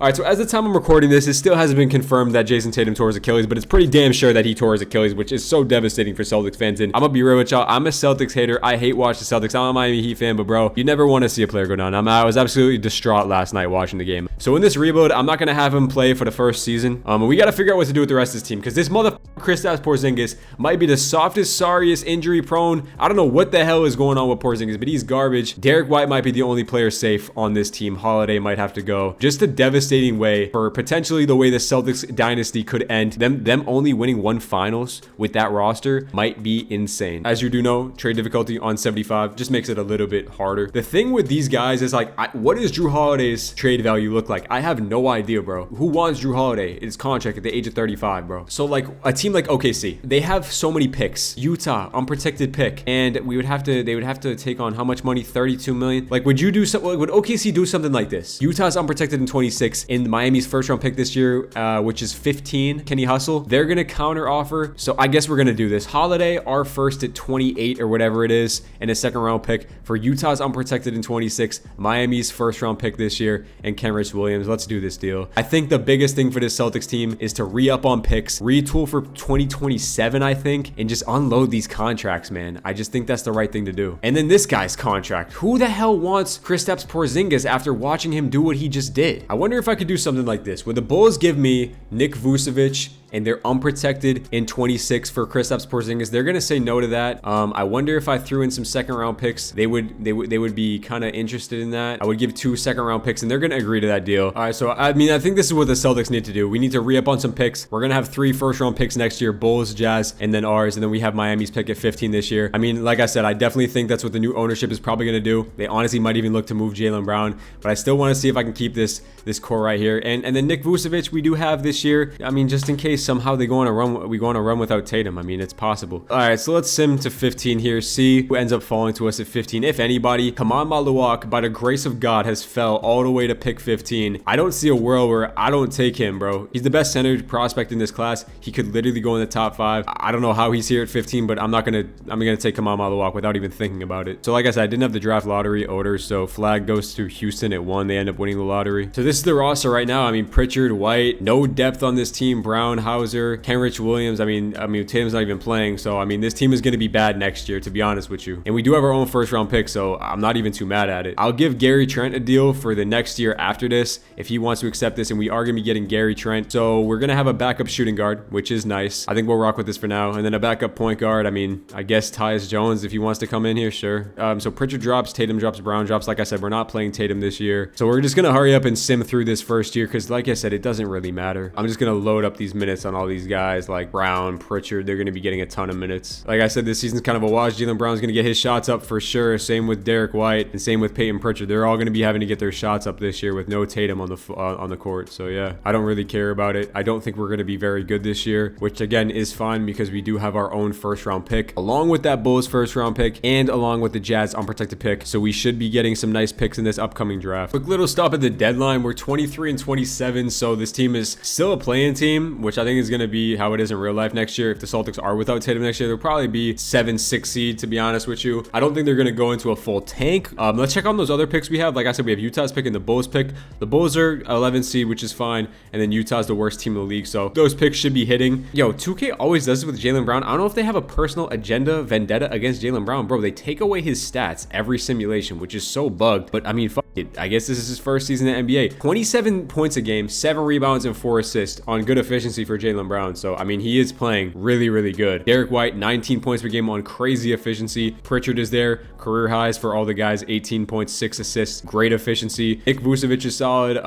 All right, so as the time I'm recording this, it still hasn't been confirmed that Jason Tatum tore his Achilles, but it's pretty damn sure that he tore his Achilles, which is so devastating for Celtics fans. And I'm gonna be real with y'all, I'm a Celtics hater. I hate watching the Celtics. I'm a Miami Heat fan, but bro, you never want to see a player go down. I was absolutely distraught last night watching the game. So in this rebuild, I'm not gonna have him play for the first season. We gotta figure out what to do with the rest of this team, because this motherfucker Kristaps Porzingis might be the softest, sorriest, injury prone. I don't know what the hell is going on with Porzingis, but he's garbage. Derek White might be the only player safe on this team. Holiday might have to go. Just a devastating way for potentially the way the Celtics dynasty could end. Them only winning one finals with that roster might be insane. As you do know, trade difficulty on 75 just makes it a little bit harder. The thing with these guys is like, what does Drew Holiday's trade value look like? I have no idea, bro. Who wants Drew Holiday? His contract at the age of 35, bro. So like a team like OKC, they have so many picks. Utah, unprotected pick, and they would have to take on how much money? 32 million. Like, would you do something? Would OKC do something like this? Utah's unprotected in 26, in Miami's first round pick this year, which is 15. Kenny Hustle. They're gonna counter offer. So I guess we're gonna do this. Holiday, our first at 28 or whatever it is, and a second round pick for Utah's unprotected in 26. Miami's first round pick this year, and Kenrich Williams. Let's do this deal. I think the biggest thing for this Celtics team is to re-up on picks, retool for 2027, I think, and just unload these contracts, man. I just think that's the right thing to do. And then this guy's contract. Who the hell wants Kristaps Porzingis after watching him do what he just did? I wonder if I could do something like this. Would the Bulls give me Nick Vucevic and they're unprotected in 26 for Kristaps Porzingis? They're gonna say no to that. I wonder if I threw in some second round picks, they would be kind of interested in that. I would give 2 second round picks and they're gonna agree to that deal. All right, so I mean, I think this is what the Celtics need to do. We need to re-up on some picks. We're gonna have 3 first round picks next year, Bulls, Jazz, and then ours, and then we have Miami's pick at 15 this year. I mean, like I said, I definitely think that's what the new ownership is probably gonna do. They honestly might even look to move Jaylen Brown, but I still want to see if I can keep this core right here. And then Nick Vucevic we do have this year. I mean, just in case somehow they go on a run, we go on a run without Tatum. I mean, it's possible. All right, so let's sim to 15 here. See who ends up falling to us at 15, if anybody. Kaman Maluak, by the grace of God, has fell all the way to pick 15. I don't see a world where I don't take him, bro. He's the best center prospect in this class. He could literally go in the top 5. I don't know how he's here at 15, but I'm gonna take Kaman Maluak without even thinking about it. So like I said, I didn't have the draft lottery order, so flag goes to Houston at 1. They end up winning the lottery. So this is the roster right now. I mean, Pritchard, White, no depth on this team. Brown, Hauser, Kenrich Williams. I mean, Tatum's not even playing, so I mean, this team is going to be bad next year, to be honest with you. And we do have our own first round pick, so I'm not even too mad at it. I'll give Gary Trent a deal for the next year after this if he wants to accept this, and we are going to be getting Gary Trent. So we're going to have a backup shooting guard, which is nice. I think we'll rock with this for now. And then a backup point guard. I mean, I guess Tyus Jones, if he wants to come in here, sure. So Pritchard drops, Tatum drops, Brown drops. Like I said, we're not playing Tatum this year, so we're just going to hurry up and sim through this first year, because like I said, it doesn't really matter. I'm just going to load up these minutes on all these guys like Brown, Pritchard. They're going to be getting a ton of minutes. Like I said, this season's kind of a wash. Jaylen Brown's going to get his shots up for sure. Same with Derek White and same with Peyton Pritchard. They're all going to be having to get their shots up this year with no Tatum on the court. So yeah, I don't really care about it. I don't think we're going to be very good this year, which again is fine because we do have our own first round pick along with that Bulls first round pick and along with the Jazz unprotected pick. So we should be getting some nice picks in this upcoming draft. Quick little stop at the deadline. We're 23 and 27. So this team is still a play-in team, which I think is going to be how it is in real life next year. If the Celtics are without Tatum next year, they'll probably be 7-6 seed, to be honest with you. I don't think they're going to go into a full tank. Let's check on those other picks we have. Like I said, we have Utah's pick and the Bulls pick. The Bulls are 11 seed, which is fine. And then Utah's the worst team in the league. So those picks should be hitting. Yo, 2K always does it with Jaylen Brown. I don't know if they have a personal agenda, vendetta against Jaylen Brown. Bro, they take away his stats every simulation, which is so bugged. But I mean, fuck it. I guess this is his first season in the NBA. 27 points a game, 7 rebounds, and 4 assists on good efficiency for Jaylen Brown. So, I mean, he is playing really, really good. Derek White, 19 points per game on crazy efficiency. Pritchard is there. Career highs for all the guys, 18.6 assists. Great efficiency. Nick Vucevic is solid.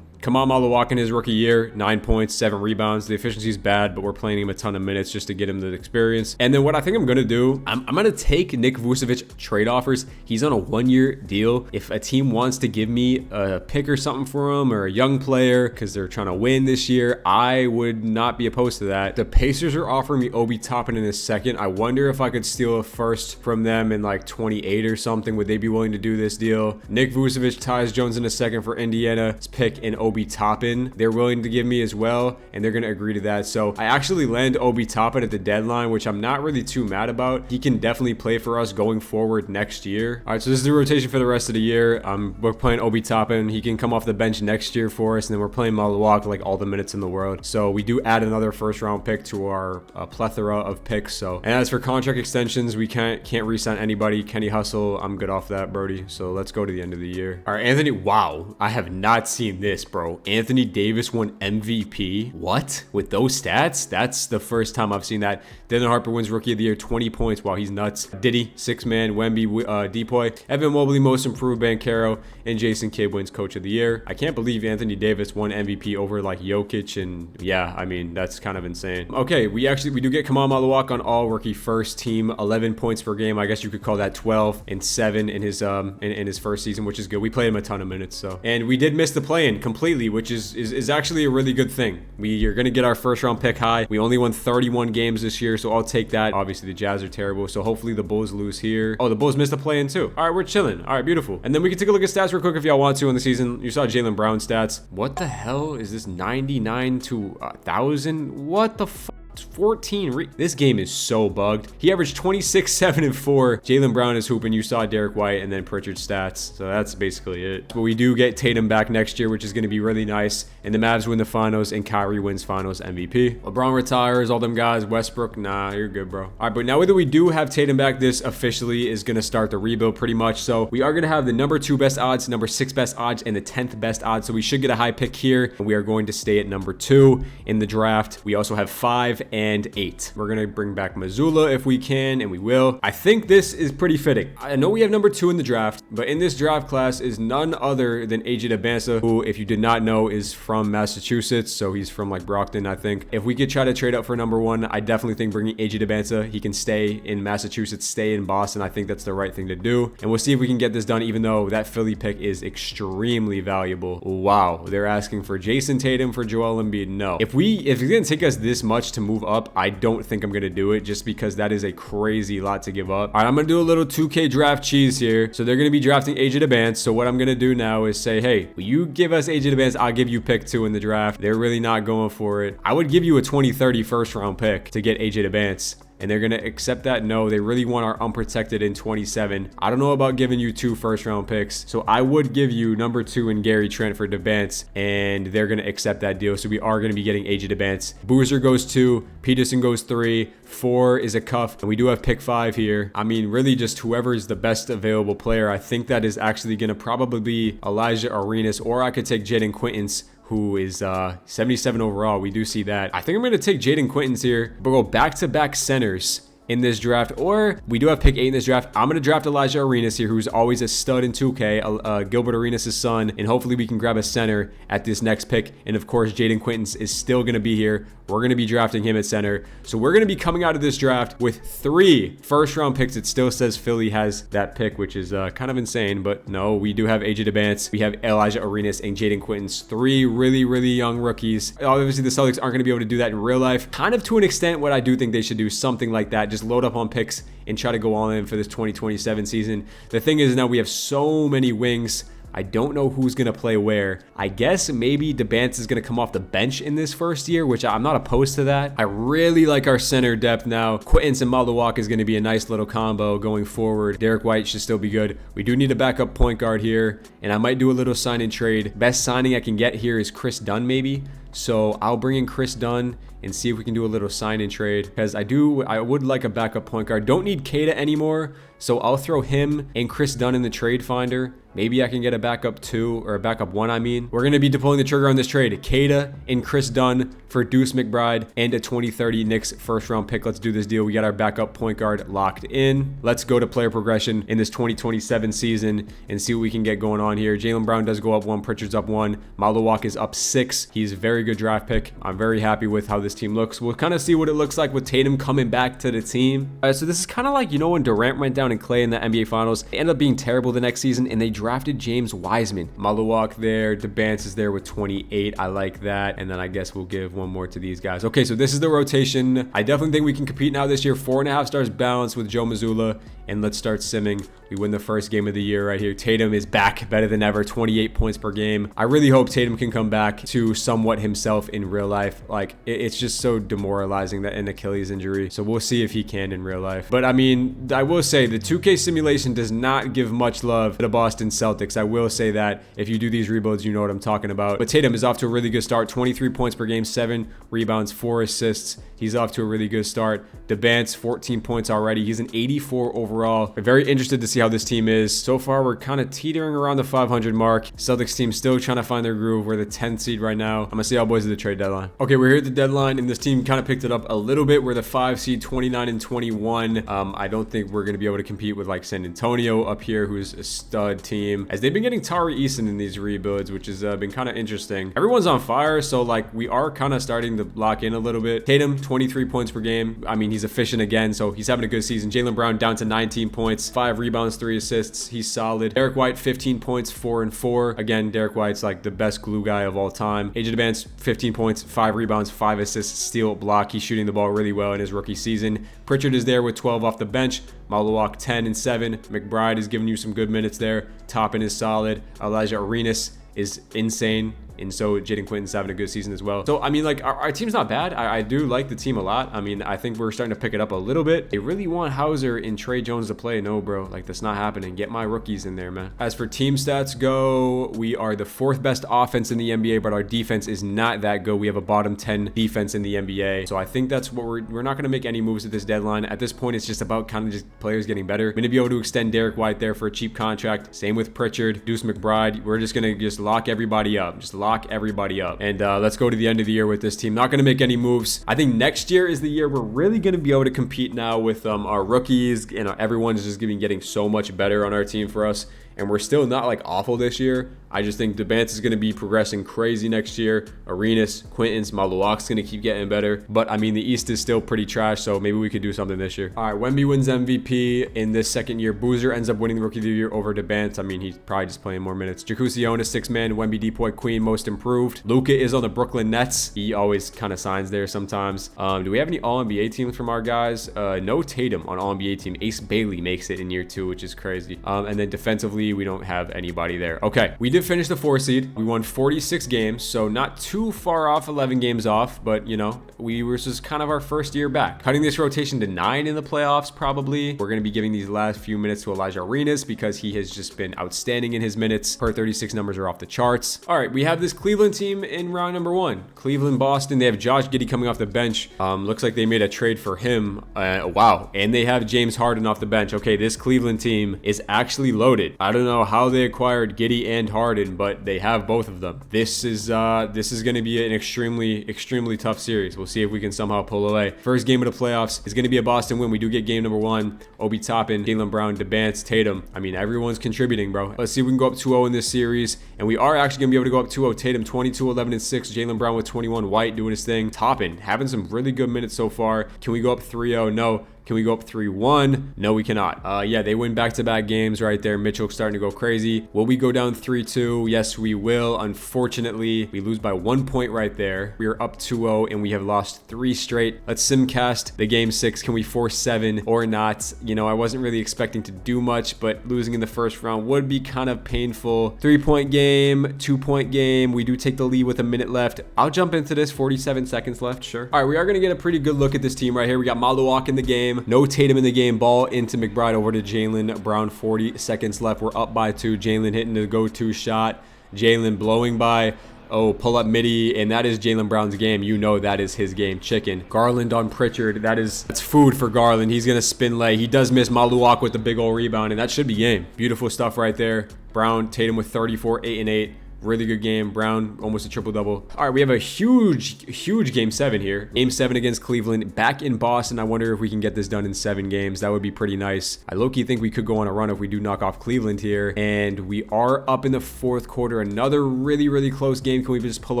Kaman Maluak in his rookie year, 9 points, 7 rebounds. The efficiency is bad, but we're playing him a ton of minutes just to get him the experience. And then what I think I'm going to do, I'm going to take Nick Vucevic trade offers. He's on a 1-year deal. If a team wants to give me a pick or something for him or a young player because they're trying to win this year, I would not be opposed to that. The Pacers are offering me Obi Toppin in a second. I wonder if I could steal a first from them in like 28 or something. Would they be willing to do this deal? Nick Vucevic, Tyus Jones in a second for Indiana's pick, and Obi Obi Toppin they're willing to give me as well, and they're going to agree to that. So I actually land Obi Toppin at the deadline, which I'm not really too mad about. He can definitely play for us going forward next year. All right, so this is the rotation for the rest of the year. We're playing Obi Toppin. He can come off the bench next year for us, and then we're playing Malawak like all the minutes in the world. So we do add another first round pick to our plethora of picks. So, and as for contract extensions, we can't re-sign anybody. Kenny Hustle, I'm good off that, Brody. So let's go to the end of the year. All right, Anthony. Wow, I have not seen this, bro. Anthony Davis won MVP. What? With those stats? That's the first time I've seen that. Dylan Harper wins Rookie of the Year, 20 points. Wow, he's nuts. Diddy, 6-man. Wemby, Depoy, Evan Mobley, Most Improved, Banchero, and Jason Kidd wins Coach of the Year. I can't believe Anthony Davis won MVP over like Jokic, and yeah, I mean, that's kind of insane. Okay, we do get Kamal Malawak on all rookie first team, 11 points per game. I guess you could call that 12 and 7 in his in his first season, which is good. We played him a ton of minutes, so. And we did miss the play-in completely, which is actually a really good thing. We are going to get our first round pick high. We only won 31 games this year, so I'll take that. Obviously, the Jazz are terrible, so hopefully the Bulls lose here. Oh, the Bulls missed the play-in too. All right, we're chilling. All right, beautiful. And then we can take a look at stats real quick if y'all want to in the season. You saw Jaylen Brown stats. What the hell is this? 99 to 1,000? What the fuck? 14. This game is so bugged. He averaged 26, 7, and 4. Jaylen Brown is hooping. You saw Derek White and then Pritchard's stats. So that's basically it. But we do get Tatum back next year, which is going to be really nice. And the Mavs win the finals, and Kyrie wins finals MVP. LeBron retires. All them guys. Westbrook, nah, you're good, bro. All right, but now that we do have Tatum back, this officially is going to start the rebuild pretty much. So we are going to have the number 2 best odds, number 6 best odds, and the 10th best odds. So we should get a high pick here. And we are going to stay at number 2 in the draft. We also have 5 and 8. We're going to bring back Missoula if we can, and we will. I think this is pretty fitting. I know we have number 2 in the draft, but in this draft class is none other than AJ Debinsa, who, if you did not know, is from Massachusetts. So he's from like Brockton, I think. If we could try to trade up for number 1, I definitely think bringing AJ Debinsa, he can stay in Massachusetts, stay in Boston. I think that's the right thing to do. And we'll see if we can get this done, even though that Philly pick is extremely valuable. Wow. They're asking for Jason Tatum for Joel Embiid. No. If it's going to take us this much to move up, I don't think I'm going to do it, just because that is a crazy lot to give up. All right, I'm going to do a little 2K draft cheese here. So they're going to be drafting AJ Debinsa. So what I'm going to do now is say, hey, will you give us AJ Debinsa? I'll give you pick 2 in the draft. They're really not going for it. I would give you a 2030 first round pick to get AJ Debinsa. And they're going to accept that? No, they really want our unprotected in 27. I don't know about giving you 2 first round picks. So I would give you number 2 in Gary Trent for Debinsa, and they're going to accept that deal. So we are going to be getting AJ Debinsa. Boozer goes 2, Peterson goes 3, 4 is a cuff, and we do have pick 5 here. I mean, really just whoever is the best available player. I think that is actually going to probably be Elijah Arenas, or I could take Jaden Quintans, who is 77 overall. We do see that. I think I'm going to take Jaden Quintans here. We'll go back-to-back centers in this draft, or we do have pick 8 in this draft. I'm going to draft Elijah Arenas here, who's always a stud in 2K, Gilbert Arenas' son, and hopefully we can grab a center at this next pick. And of course, Jaden Quintans is still going to be here. We're going to be drafting him at center. So we're going to be coming out of this draft with 3 first round picks. It still says Philly has that pick, which is kind of insane, but no, we do have AJ Debinsa. We have Elijah Arenas and Jaden Quintans, 3 really, really young rookies. Obviously, the Celtics aren't going to be able to do that in real life. Kind of to an extent, what I do think they should do something like that. Just load up on picks and try to go all in for this 2027 season. The thing is, now we have so many wings. I don't know who's going to play where. I guess maybe Debinsa is going to come off the bench in this first year, which I'm not opposed to that. I really like our center depth now. Quintans and Malawak is going to be a nice little combo going forward. Derek White should still be good. We do need a backup point guard here, and I might do a little sign and trade. Best signing I can get here is Chris Dunn maybe. So I'll bring in Chris Dunn and see if we can do a little sign and trade, because I would like a backup point guard. Don't need Kata anymore, so I'll throw him and Chris Dunn in the trade finder. Maybe I can get a backup 2 or a backup 1. I mean, we're going to be deploying the trigger on this trade. Kata and Chris Dunn for Deuce McBride and a 2030 Knicks first round pick. Let's do this deal. We got our backup point guard locked in. Let's go to player progression in this 2027 season and see what we can get going on here. Jaylen Brown does go up 1. Pritchard's up 1. Malawak is up 6. He's a very good draft pick. I'm very happy with how this team looks. We'll kind of see what it looks like with Tatum coming back to the team. So this is kind of like, you know, when Durant went down and Clay in the NBA Finals. They ended up being terrible the next season, and they drafted James Wiseman. Maluak there. DeBance is there with 28. I like that. And then I guess we'll give one more to these guys. Okay, so this is the rotation. I definitely think we can compete now this year. 4.5 stars balanced with Joe Mazzulla. And let's start simming. We win the first game of the year right here. Tatum is back better than ever, 28 points per game. I really hope Tatum can come back to somewhat himself in real life. Like, it's just so demoralizing, that an Achilles injury. So we'll see if he can in real life. But I mean, I will say the 2K simulation does not give much love to the Boston Celtics. I will say that. If you do these rebuilds, you know what I'm talking about. But Tatum is off to a really good start. 23 points per game, 7 rebounds, 4 assists. He's off to a really good start. DeBance, 14 points already. He's an 84 overall. I'm very interested to see how this team is. So far, we're kind of teetering around the 500 mark. Celtics team still trying to find their groove. We're the 10th seed right now. I'm going to see how boys at the trade deadline. Okay, we're here at the deadline, and this team kind of picked it up a little bit. We're the 5 seed, 29 and 21. I don't think we're going to be able to compete with like San Antonio up here, who's a stud team, as they've been getting Tari Eason in these rebuilds, which has been kind of interesting. Everyone's on fire, so like we are kind of starting to lock in a little bit. Tatum, 23 points per game. I mean, he's efficient again, so he's having a good season. Jaylen Brown down to 19 points, 5 rebounds, 3 assists. He's solid. Derek White, 15 points, 4 and 4. Again, Derek White's like the best glue guy of all time. AJ DeBance, 15 points, 5 rebounds, 5 assists, steal, block. He's shooting the ball really well in his rookie season. Pritchard is there with 12 off the bench. Maluak, 10 and 7. McBride is giving you some good minutes there. Toppin is solid. Elijah Arenas is insane. And so Jaden Quinton's having a good season as well. So, I mean, like, our team's not bad. I do like the team a lot. I mean, I think we're starting to pick it up a little bit. They really want Hauser and Trey Jones to play. No, bro. Like, that's not happening. Get my rookies in there, man. As for team stats go, we are the 4th best offense in the NBA, but our defense is not that good. We have a bottom 10 defense in the NBA. So I think that's what we're not going to make any moves at this deadline. At this point, it's just about kind of just players getting better. I'm going to be able to extend Derek White there for a cheap contract. Same with Pritchard, Deuce McBride. We're just going to just lock everybody up. Just lock everybody up. And let's go to the end of the year with this team. Not going to make any moves. I think next year is the year we're really going to be able to compete now with our rookies. And everyone's just getting so much better on our team for us. And we're still not like awful this year. I just think DeBance is going to be progressing crazy next year. Arenas, Quinton's, Maluak's going to keep getting better. But I mean, the East is still pretty trash, so maybe we could do something this year. All right, Wemby wins MVP in this second year. Boozer ends up winning the Rookie of the Year over DeBance. I mean, he's probably just playing more minutes. Jacuzziona, 6-man. Wemby, Depoy, Queen, most improved. Luka is on the Brooklyn Nets. He always kind of signs there sometimes. Do we have any All-NBA teams from our guys? No Tatum on All-NBA team. Ace Bailey makes it in year 2, which is crazy. And then defensively, we don't have anybody there. Okay, we did finish the 4 seed. We won 46 games, so not too far off, 11 games off, but you know, we were just kind of our first year back. Cutting this rotation to 9 in the playoffs, probably. We're going to be giving these last few minutes to Elijah Arenas because he has just been outstanding in his minutes. Per 36 numbers are off the charts. All right, we have this Cleveland team in round number 1. Cleveland, Boston. They have Josh Giddey coming off the bench. Looks like they made a trade for him. Wow. And they have James Harden off the bench. Okay, this Cleveland team is actually loaded. I don't know how they acquired Giddey and Harden, but they have both of them. This is going to be an extremely tough series. We'll see if we can somehow pull away. First game of the playoffs is going to be a Boston win. We do get game number 1. Obi Toppin, Jaylen Brown, DeBance, Tatum. I mean, everyone's contributing, bro. Let's see if we can go up 2-0 in this series, and we are actually going to be able to go up 2-0. Tatum 22, 11 and 6. Jaylen Brown with 21. White doing his thing. Toppin having some really good minutes so far. Can we go up 3-0? No. Can we go up 3-1? No, we cannot. Yeah, they win back-to-back games right there. Mitchell starting to go crazy. Will we go down 3-2? Yes, we will. Unfortunately, we lose by 1 point right there. We are up 2-0, and we have lost 3 straight. Let's simcast the game 6. Can we force 7 or not? You know, I wasn't really expecting to do much, but losing in the first round would be kind of painful. 3-point game, 2-point game. We do take the lead with a minute left. I'll jump into this. 47 seconds left, sure. All right, we are going to get a pretty good look at this team right here. We got Maluak in the game. No Tatum in the game. Ball into McBride over to Jaylen Brown. 40 seconds left. We're up by 2. Jaylen hitting the go-to shot. Jaylen blowing by. Oh, pull up midi, and that is Jaylen Brown's game. You know that is his game. Chicken. Garland on Pritchard. That's food for Garland. He's going to spin lay. He does miss Maluak with the big old rebound, and that should be game. Beautiful stuff right there. Brown, Tatum with 34, 8 and 8. Really good game. Brown, almost a triple-double. All right, we have a huge game 7 here. Game 7 against Cleveland. Back in Boston. I wonder if we can get this done in 7 games. That would be pretty nice. I low-key think we could go on a run if we do knock off Cleveland here. And we are up in the 4th quarter. Another really close game. Can we just pull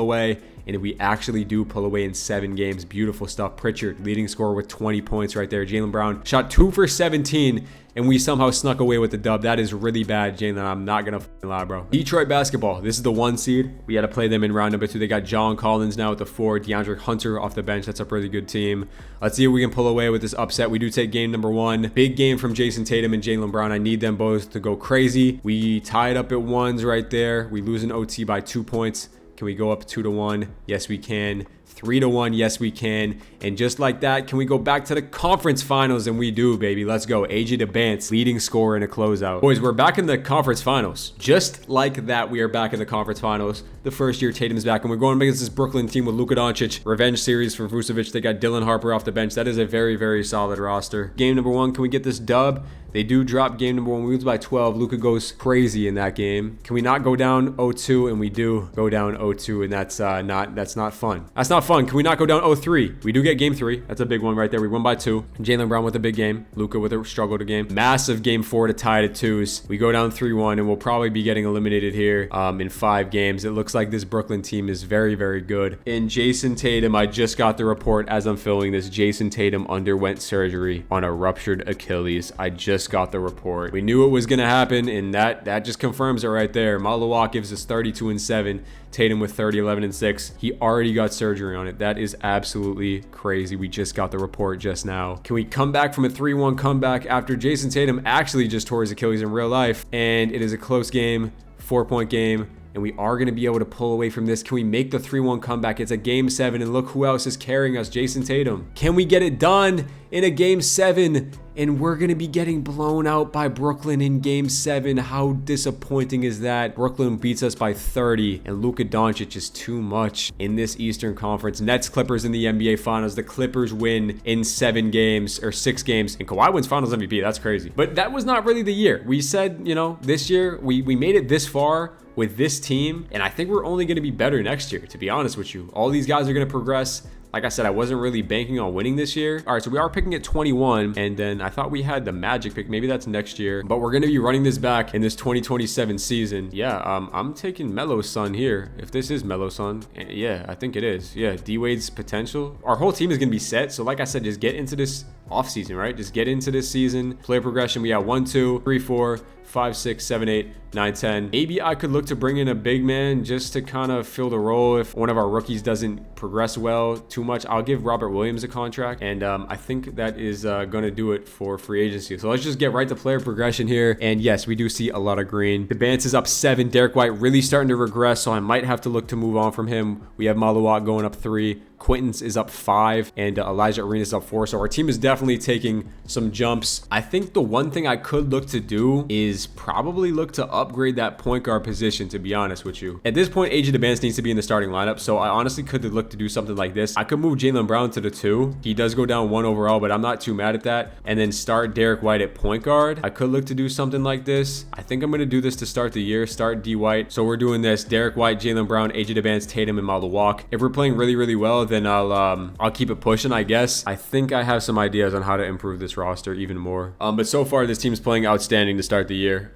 away? And if we actually do pull away in 7 games, beautiful stuff. Pritchard, leading scorer with 20 points right there. Jaylen Brown shot 2 for 17. and we somehow snuck away with the dub. That is really bad, Jalen. I'm not gonna lie, bro. Detroit basketball. This is the 1 seed. We had to play them in round number 2. They got John Collins now at the 4, DeAndre Hunter off the bench. That's a pretty good team. Let's see if we can pull away with this upset. We do take game number 1. Big game from Jason Tatum and Jaylen Brown. I need them both to go crazy. We tied up at 1s right there. We lose an OT by 2 points. Can we go up 2-1? Yes, we can. 3-1, yes we can. And just like that, can we go back to the conference finals? And we do, baby. Let's go. AJ DeBance, leading scorer in a closeout. Boys, we're back in the conference finals. Just like that, we are back in the conference finals. The first year Tatum's back, and we're going against this Brooklyn team with Luka Doncic. Revenge series for Vucevic. They got Dylan Harper off the bench. That is a very, very solid roster. Game number 1, can we get this dub? They do drop game number 1. We lose by 12. Luka goes crazy in that game. Can we not go down 0-2? And we do go down 0-2, and that's not fun. That's not fun. Can we not go down 0-3? We do get game 3. That's a big one right there. We won by 2. Jaylen Brown with a big game. Luka with a struggle to game. Massive game 4 to tie it at 2s. We go down 3-1, and we'll probably be getting eliminated here in 5 games. It looks like this Brooklyn team is very, very good. And Jason Tatum, I just got the report as I'm filming this. Jason Tatum underwent surgery on a ruptured Achilles. I just got the report. We knew it was going to happen, and that just confirms it right there. Malawak gives us 32-7. Tatum with 30-11-6. He already got surgery on it. That is absolutely crazy. We just got the report just now. Can we come back from a 3-1 comeback after Jason Tatum actually just tore his Achilles in real life? And it is a close game, 4-point game. And we are going to be able to pull away from this. Can we make the 3-1 comeback? It's a game 7, and look who else is carrying us, Jason Tatum. Can we get it done in a game 7? And we're going to be getting blown out by Brooklyn in game 7. How disappointing is that? Brooklyn beats us by 30, and Luka Doncic is too much in this Eastern Conference. Nets Clippers in the NBA Finals. The Clippers win in 7 games or 6 games, and Kawhi wins Finals MVP. That's crazy. But that was not really the year. We said, you know, this year we made it this far with this team, and I think we're only going to be better next year, to be honest with you. All these guys are going to progress. Like I said, I wasn't really banking on winning this year. All right, so we are picking at 21, and then I thought we had the Magic pick. Maybe that's next year, but we're going to be running this back in this 2027 season. Yeah, I'm taking Melo's son here. If this is Melo's son, yeah, I think it is. Yeah, D-Wade's potential. Our whole team is going to be set. So like I said, just get into this off season, right? Just get into this season. Player progression, we got 1, 2, 3, 4, 5, 6, 7, 8, 9, 10. Maybe I could look to bring in a big man just to kind of fill the role if one of our rookies doesn't progress well too much. I'll give Robert Williams a contract, and I think that is going to do it for free agency. So let's just get right to player progression here. And yes, we do see a lot of green. DeBance is up 7. Derek White really starting to regress, so I might have to look to move on from him. We have Malawak going up 3. Quentin's is up 5, and Elijah Arenas is up 4. So our team is definitely taking some jumps. I think the one thing I could look to do is probably look to upgrade that point guard position, to be honest with you. At this point, AJ DeBance needs to be in the starting lineup, so I honestly could look to do something like this. I could move Jaylen Brown to the 2. He does go down 1 overall, but I'm not too mad at that. And then start Derek White at point guard. I could look to do something like this. I think I'm going to do this to start the year. Start D White. So we're doing this: Derek White, Jaylen Brown, AJ DeBance, Tatum, and Malawak. If we're playing really, really well, then I'll keep it pushing, I guess. I think I have some ideas on how to improve this roster even more. But so far, this team's playing outstanding to start the year.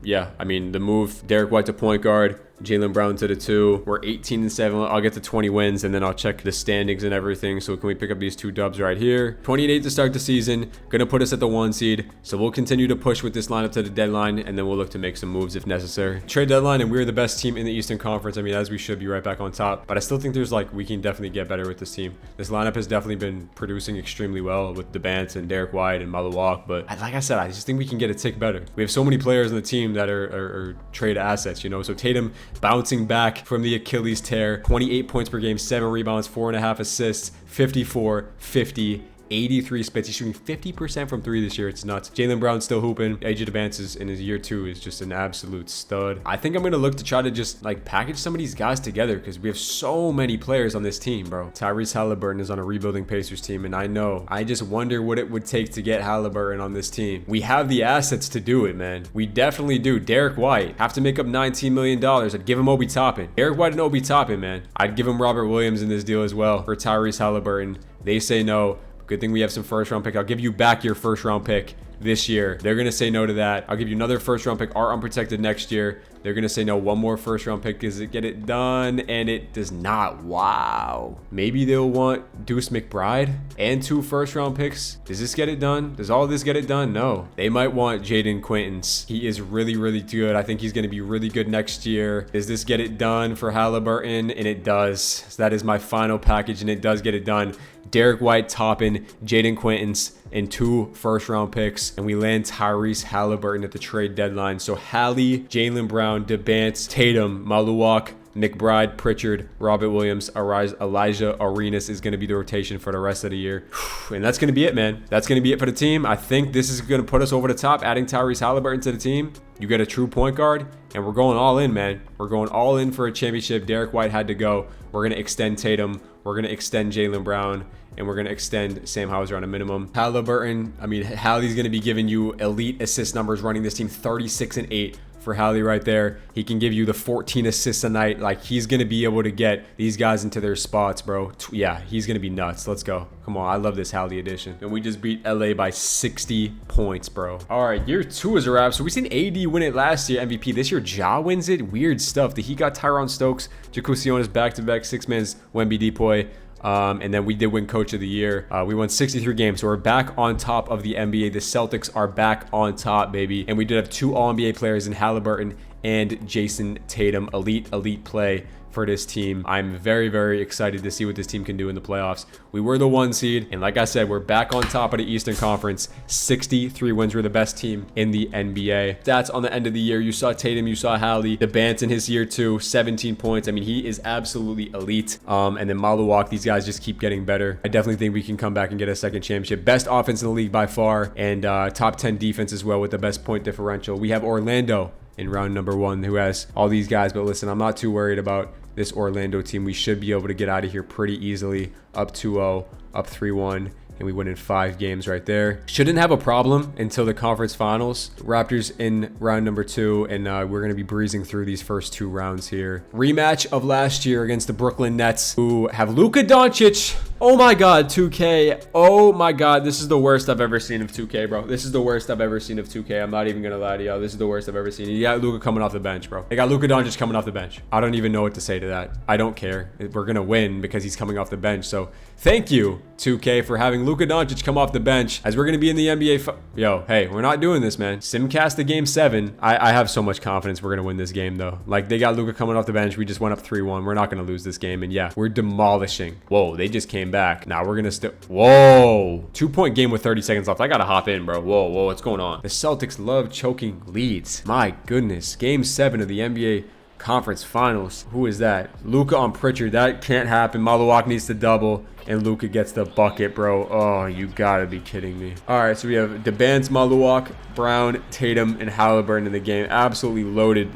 Yeah, I mean, the move Derek White to point guard, Jaylen Brown to the 2. We're 18-7. I'll get to 20 wins, and then I'll check the standings and everything. So can we pick up these 2 dubs right here? 28 to start the season. Gonna put us at the 1 seed. So we'll continue to push with this lineup to the deadline, and then we'll look to make some moves if necessary. Trade deadline, and we're the best team in the Eastern Conference. I mean, as we should be right back on top. But I still think there's we can definitely get better with this team. This lineup has definitely been producing extremely well with DeBance and Derek White and Malawak. But like I said, I just think we can get a tick better. We have so many players on the team that are trade assets, you know. So Tatum bouncing back from the Achilles tear, 28 points per game, 7 rebounds, 4.5 assists, 54, 50, 83 splits. He's shooting 50% from 3 this year. It's nuts. Jaylen Brown still hooping. AJ DeBance is in his year 2 is just an absolute stud. I think I'm going to look to try to just package some of these guys together because we have so many players on this team, bro. Tyrese Halliburton is on a rebuilding Pacers team, and I just wonder what it would take to get Halliburton on this team. We have the assets to do it, man. We definitely do. Derek White, have to make up $19 million. I'd give him Obi Toppin. Derek White and Obi Toppin, man. I'd give him Robert Williams in this deal as well for Tyrese Halliburton. They say no. Good thing we have some first-round pick. I'll give you back your first-round pick this year. They're going to say no to that. I'll give you another first-round pick, our unprotected next year. They're going to say no. One more first round pick. Does it get it done? And it does not. Wow. Maybe they'll want Deuce McBride and 2 first round picks. Does this get it done? Does all this get it done? No. They might want Jaden Quintons. He is really, really good. I think he's going to be really good next year. Does this get it done for Halliburton? And it does. So that is my final package, and it does get it done. Derek White, Toppin, Jaden Quintons, and 2 first round picks. And we land Tyrese Halliburton at the trade deadline. So Hallie, Jaylen Brown, DeBance, Tatum, Maluak, McBride, Pritchard, Robert Williams, Elijah Arenas is going to be the rotation for the rest of the year. And that's going to be it, man. That's going to be it for the team. I think this is going to put us over the top, adding Tyrese Halliburton to the team. You get a true point guard, and we're going all in, man. We're going all in for a championship. Derek White had to go. We're going to extend Tatum. We're going to extend Jaylen Brown, and we're going to extend Sam Hauser on a minimum. Halliburton, I mean, Hallie's going to be giving you elite assist numbers running this team, 36 and 8. For Hallie right there. He can give you the 14 assists a night. Like, he's going to be able to get these guys into their spots, bro. Yeah, he's going to be nuts. Let's go. Come on. I love this Hallie edition. And we just beat LA by 60 points, bro. All right, year 2 is a wrap. So we seen AD win it last year, MVP. This year, Ja wins it. Weird stuff. The Heat got Tyron Stokes, Jakusionis back-to-back, 6-man's Wemby Depoy. And then we did win Coach of the Year. We won 63 games, so we're back on top of the NBA. The Celtics are back on top, baby. And we did have 2 All-NBA players in Halliburton and Jason Tatum. Elite play for this team. I'm very, very excited to see what this team can do in the playoffs. We were the 1 seed, and like I said, we're back on top of the Eastern Conference. 63 wins. We're the best team in the NBA. Stats on the end of the year, you saw Tatum, you saw Hallie. DeBance in his year 2, 17 points. I mean, he is absolutely elite. And then Maluak, these guys just keep getting better. I definitely think we can come back and get a second championship. Best offense in the league by far, and top 10 defense as well with the best point differential. We have Orlando in round number 1 who has all these guys, but listen, I'm not too worried about this Orlando team. We should be able to get out of here pretty easily. Up 2-0, up 3-1, and we win in 5 games right there. Shouldn't have a problem until the conference finals. Raptors in round number 2, and we're going to be breezing through these first 2 rounds here. Rematch of last year against the Brooklyn Nets, who have Luka Doncic. Oh my God, 2K. Oh my God, this is the worst I've ever seen of 2K, bro. This is the worst I've ever seen of 2K. I'm not even gonna lie to y'all. This is the worst I've ever seen. You got Luka coming off the bench, bro. They got Luka Doncic coming off the bench. I don't even know what to say to that. I don't care. We're gonna win because he's coming off the bench. So thank you, 2K, for having Luka Doncic come off the bench, as we're gonna be in the NBA. Yo, hey, we're not doing this, man. Simcast the game 7. I have so much confidence we're gonna win this game, though. Like, they got Luka coming off the bench. We just went up 3-1. We're not gonna lose this game, and yeah, we're demolishing. Whoa, they just came back. Now we're gonna whoa, 2-point game with 30 seconds left. I gotta hop in, bro. Whoa, what's going on? The Celtics love choking leads. My goodness. Game 7 of the NBA Conference Finals. Who is that? Luka on Pritchard. That can't happen. Maluak needs to double, and Luka gets the bucket, bro. Oh, you gotta be kidding me. All right, so we have DeBance, Maluak, Brown, Tatum, and Halliburton in the game. Absolutely loaded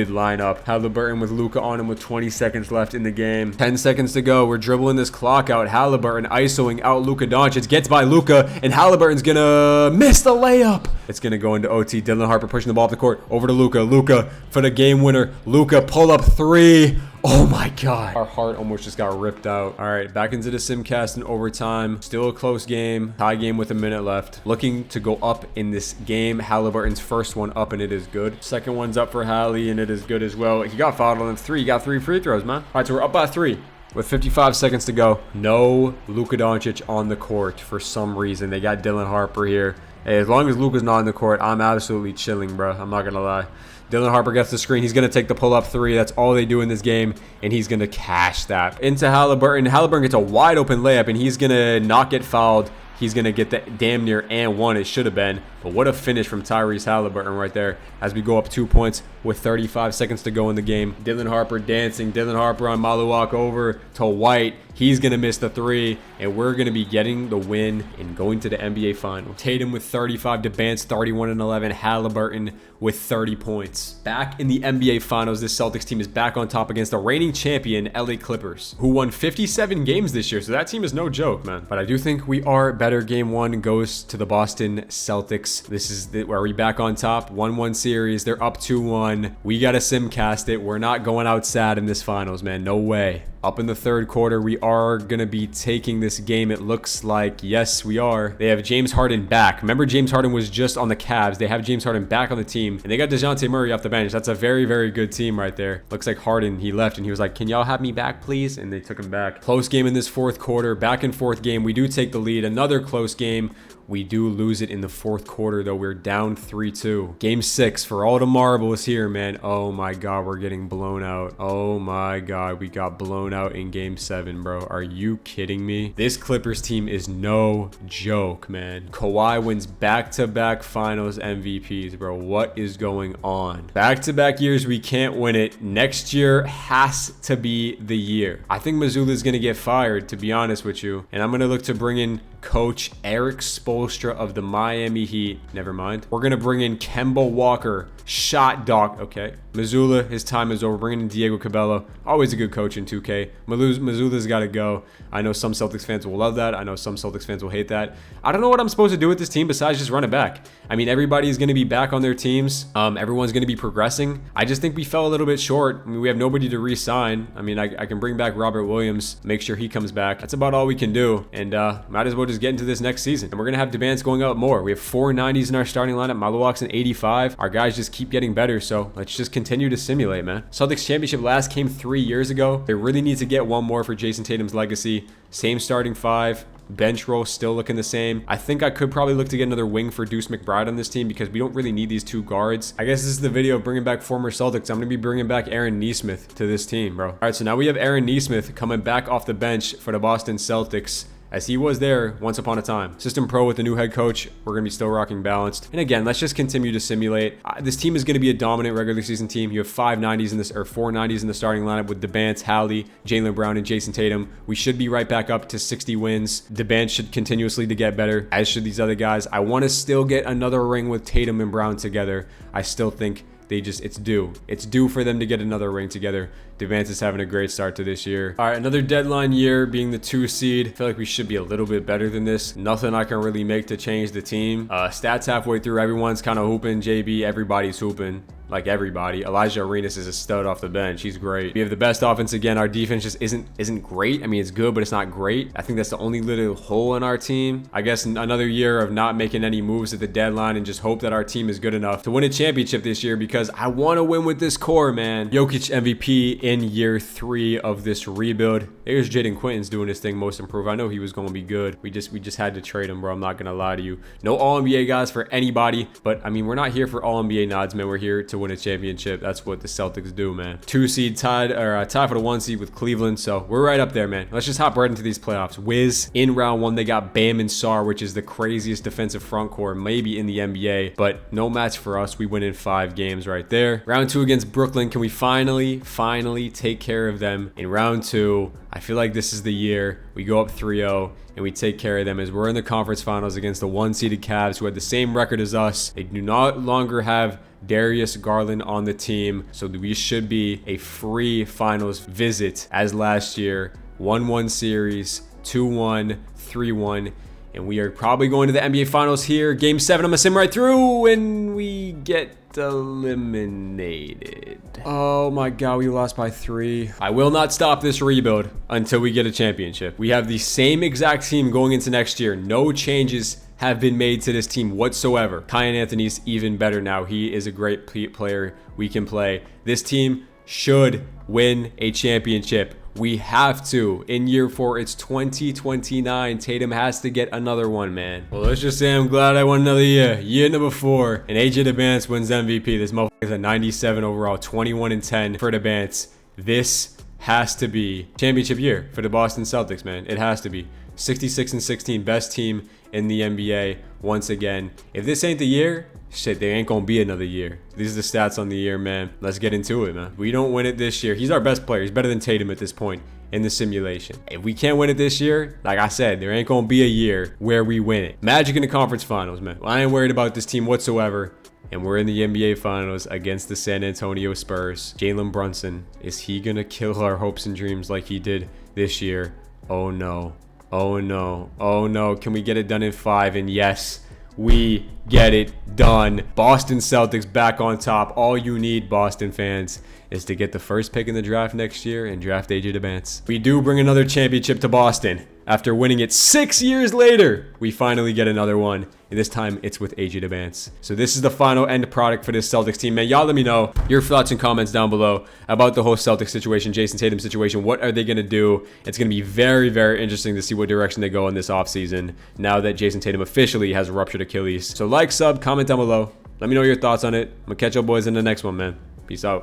lineup. Halliburton with Luka on him with 20 seconds left in the game. 10 seconds to go. We're dribbling this clock out. Halliburton isoing out Luka Doncic. Gets by Luka, and Halliburton's gonna miss the layup. It's gonna go into OT. Dylan Harper pushing the ball up the court. Over to Luka. Luka for the game winner. Luka pull up 3. Oh my God. Our heart almost just got ripped out. All right, back into the Simcast in overtime. Still a close game. Tie game with a minute left. Looking to go up in this game. Halliburton's first one up, and it is good. Second one's up for Hallie, and it is good as well. He got fouled on 3. He got 3 free throws, man. All right, so we're up by 3. With 55 seconds to go. No Luka Doncic on the court for some reason. They got Dylan Harper here. Hey, as long as Luka's not on the court, I'm absolutely chilling, bro. I'm not going to lie. Dylan Harper gets the screen. He's going to take the pull-up 3. That's all they do in this game, and he's going to cash that. Into Halliburton. Halliburton gets a wide-open layup, and he's going to not get fouled. He's going to get that damn near and 1. It should have been. But what a finish from Tyrese Halliburton right there as we go up 2 points with 35 seconds to go in the game. Dylan Harper dancing. Dylan Harper on Maluak over to White. He's going to miss the 3, and we're going to be getting the win and going to the NBA Finals. Tatum with 35, DeBance 31 and 11, Halliburton with 30 points. Back in the NBA Finals, this Celtics team is back on top against the reigning champion LA Clippers, who won 57 games this year, so that team is no joke, man. But I do think we are better. Game 1 goes to the Boston Celtics. This is where we back on top. 1-1 series. They're up 2-1. We got to Simcast it. We're not going out sad in this Finals, man. No way. Up in the third quarter, we are going to be taking this game. It looks like, yes, we are. They have James Harden back. Remember, James Harden was just on the Cavs. They have James Harden back on the team, and they got DeJounte Murray off the bench. That's a very, very good team right there. Looks like Harden, he left, and he was like, can y'all have me back, please? And they took him back. Close game in this fourth quarter. Back and forth game. We do take the lead. Another close game. We do lose it in the fourth quarter, though. We're down 3-2. Game 6 for all the marbles here, man. Oh, my God. We're getting blown out. Oh, my God. We got blown out in Game 7, bro. Are you kidding me? This Clippers team is no joke, man. Kawhi wins back-to-back finals MVPs, bro. What is going on? Back-to-back years, we can't win it. Next year has to be the year. I think Mazzulla is going to get fired, to be honest with you. And I'm going to look to bring in Coach Eric Spoelstra of the Miami Heat. Never mind. We're going to bring in Kemba Walker. Shot dog. Okay. Mazzulla, his time is over. Bringing in Diego Cabello. Always a good coach in 2K. Mazzulla's got to go. I know some Celtics fans will love that. I know some Celtics fans will hate that. I don't know what I'm supposed to do with this team besides just run it back. I mean, everybody's going to be back on their teams. Everyone's going to be progressing. I just think we fell a little bit short. I mean, we have nobody to re-sign. I mean, I can bring back Robert Williams, make sure he comes back. That's about all we can do. And might as well just get into this next season. And we're going to have Debance going out more. We have 4 90s in our starting lineup. Maluak's an 85. Our guys just keep getting better. So let's just continue to simulate, man. Celtics championship last came 3 years ago. They really need to get one more for Jason Tatum's legacy. Same starting 5. Bench row still looking the same. I think I could probably look to get another wing for Deuce McBride on this team because we don't really need these 2 guards. I guess this is the video of bringing back former Celtics. I'm going to be bringing back Aaron Nesmith to this team, bro. All right, so now we have Aaron Nesmith coming back off the bench for the Boston Celtics, as he was there once upon a time. System Pro with the new head coach. We're going to be still rocking balanced. And again, let's just continue to simulate. This team is going to be a dominant regular season team. You have 5 90s in this, or 4 90s in the starting lineup with Debance, Hallie, Jaylen Brown, and Jason Tatum. We should be right back up to 60 wins. Debance should continuously to get better, as should these other guys. I want to still get another ring with Tatum and Brown together. I still think it's due. It's due for them to get another ring together. Debance is having a great start to this year. All right, another deadline year being the 2 seed. I feel like we should be a little bit better than this. Nothing I can really make to change the team. Stats halfway through, everyone's kind of hooping. JB, everybody's hooping. Like everybody. Elijah Arenas is a stud off the bench. He's great. We have the best offense again. Our defense just isn't great. I mean, it's good, but it's not great. I think that's the only little hole in our team. I guess another year of not making any moves at the deadline and just hope that our team is good enough to win a championship this year, because I want to win with this core, man. Jokic MVP in year 3 of this rebuild. There's Jaden Quinton's doing his thing, most improved. I know he was going to be good. We just had to trade him, bro. I'm not going to lie to you. No All-NBA guys for anybody, but I mean, we're not here for All-NBA nods, man. We're here to win a championship. That's what the Celtics do, man. 2 seed tied for the 1 seed with Cleveland, so we're right up there, man. Let's just hop right into these playoffs. Wiz in round 1, they got Bam and Sar, which is the craziest defensive front core maybe in the NBA, but no match for us. We win in 5 games right there. Round 2 against Brooklyn. Can we finally take care of them in round 2? I feel like this is the year we go up 3-0 and we take care of them, as we're in the conference finals against the 1-seeded Cavs, who had the same record as us. They do not longer have Darius Garland on the team, so we should be a free finals visit as last year. 1-1 series, 2-1, 3-1, and we are probably going to the NBA finals here. Game 7, I'm gonna sim right through and we get eliminated. Oh my God, we lost by 3. I will not stop this rebuild until we get a championship. We have the same exact team going into next year. No changes have been made to this team whatsoever. Kyan Anthony's even better now. He is a great player we can play. This team should win a championship. We have to. In year 4, it's 2029. Tatum has to get another one, man. Well, let's just say I'm glad I won another year. Year number 4, and AJ Debance wins MVP. This motherfucker is a 97 overall, 21-10 for Debance. This has to be championship year for the Boston Celtics, man. It has to be. 66-16, best team in the NBA once again. If this ain't the year, shit, there ain't gonna be another year. These are the stats on the year, man. Let's get into it, man. We don't win it this year. He's our best player. He's better than Tatum at this point in the simulation. If we can't win it this year, like I said, there ain't gonna be a year where we win it. Magic in the conference finals, man. I ain't worried about this team whatsoever. And we're in the NBA finals against the San Antonio Spurs. Jalen Brunson, is he gonna kill our hopes and dreams like he did this year? Oh no. Oh no. Oh no. Can we get it done in 5? And yes, we get it done. Boston Celtics back on top. All you need, Boston fans, is to get the first pick in the draft next year and draft AJ DeBance. We do bring another championship to Boston. After winning it 6 years later, we finally get another one. And this time, it's with AJ DeBance. So this is the final end product for this Celtics team, man. Y'all let me know your thoughts and comments down below about the whole Celtics situation, Jason Tatum situation. What are they going to do? It's going to be very, very interesting to see what direction they go in this offseason now that Jason Tatum officially has ruptured Achilles. So like, sub, comment down below. Let me know your thoughts on it. I'm going to catch y'all boys in the next one, man. Peace out.